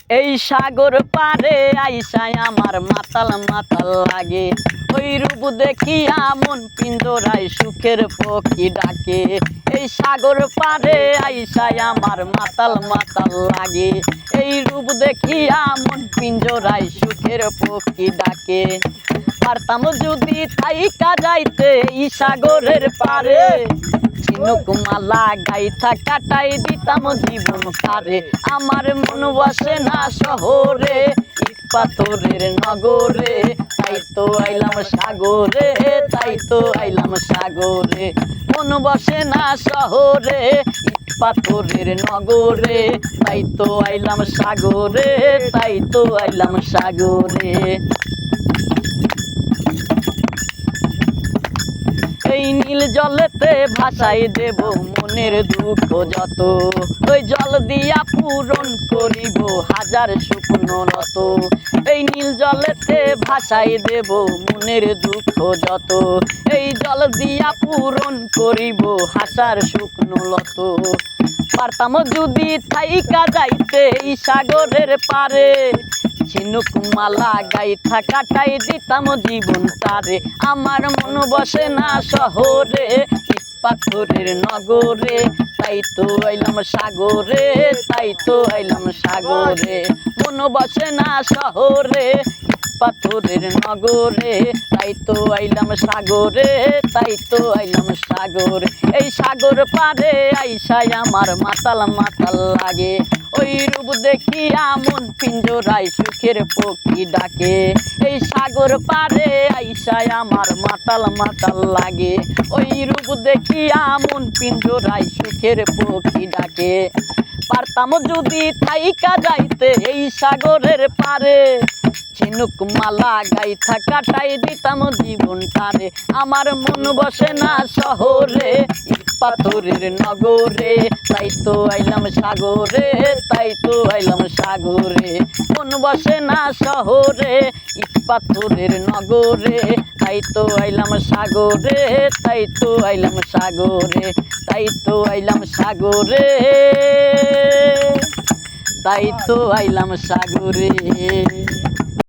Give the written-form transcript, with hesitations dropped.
এই সাগর পারে আইসায় আমার মাতাল মাতাল লাগে। ওই রূপ দেখিয়া মন পিঞ্জরায় সুখের পক্ষী ডাকে। এই সাগর পারে আইসায় আমার মাতাল মাতাল লাগে। এই রূপ দেখিয়া মন পিঞ্জরায় সুখের পক্ষী ডাকে। পারতাম যদি থাইকা যাইতে এই সাগরের পারে, ঝিনুক মালা গাইথা কাটাই দিতাম জীবন কারে। আমার মন বসে না শহরে, ইট পাথরের নগরে, তাই তো আইলাম সাগরে, তাই তো আইলাম সাগরে। মন বসে না শহরে, ইট পাথরের নগরে, তাই তো আইলাম সাগরে, তাই তো আইলাম সাগরে। এই নীল জলেতে ভাসাই দেব মনের দুঃখ যত, ওই জল দিয়া পূরণ করিব হাজার শুকনো নত। এই নীল জলেতে ভাসাই দেব মনের দুঃখ যত, এই জল দিয়া পূরণ করিব হাজার শুকনো লত। পারতাম যদি থাইকা যাইতে এই সাগরের পারে, ঝিনুক মালা গাইথা কাটাই দিতাম জীবন তারে। আমার মন বসে না শহরে, ইট পাথরের নগরে, তাই তো আইলাম সাগরে, তাই তো আইলাম সাগরে। মন বসে না শহরে, ইট পাথরের নগরে, তাই তো আইলাম সাগরে, তাই তো আইলাম সাগরে। এই সাগর পারে আইসায় আমার মাতাল মাতাল লাগে। ওই রূপ দেখিয়া মন পিঞ্জরায় সুখের পক্ষী ডাকে। এই সাগর পারে আইসায় আমার মাতাল মাতাল লাগে। ওই রূপ দেখিয়া মন পিঞ্জরায় সুখের পক্ষী ডাকে। পারতাম যদি থাইকা যাইতে এই সাগরের পারে, ঝিনুক মালা গাইথা কাটাই দিতাম জীবন তারে। আমার মন বসে না শহরে, ইট পাথরের নগরে, তাই তো আইলাম সাগরে, তাই তো আইলাম সাগরে। মন বসে না শহরে, ইট পাথরের নগরে, তাই তো আইলাম সাগরে, তাই তো আইলাম সাগরে, তাই তো আইলাম সাগরে, তাই তো আইলাম সাগরে।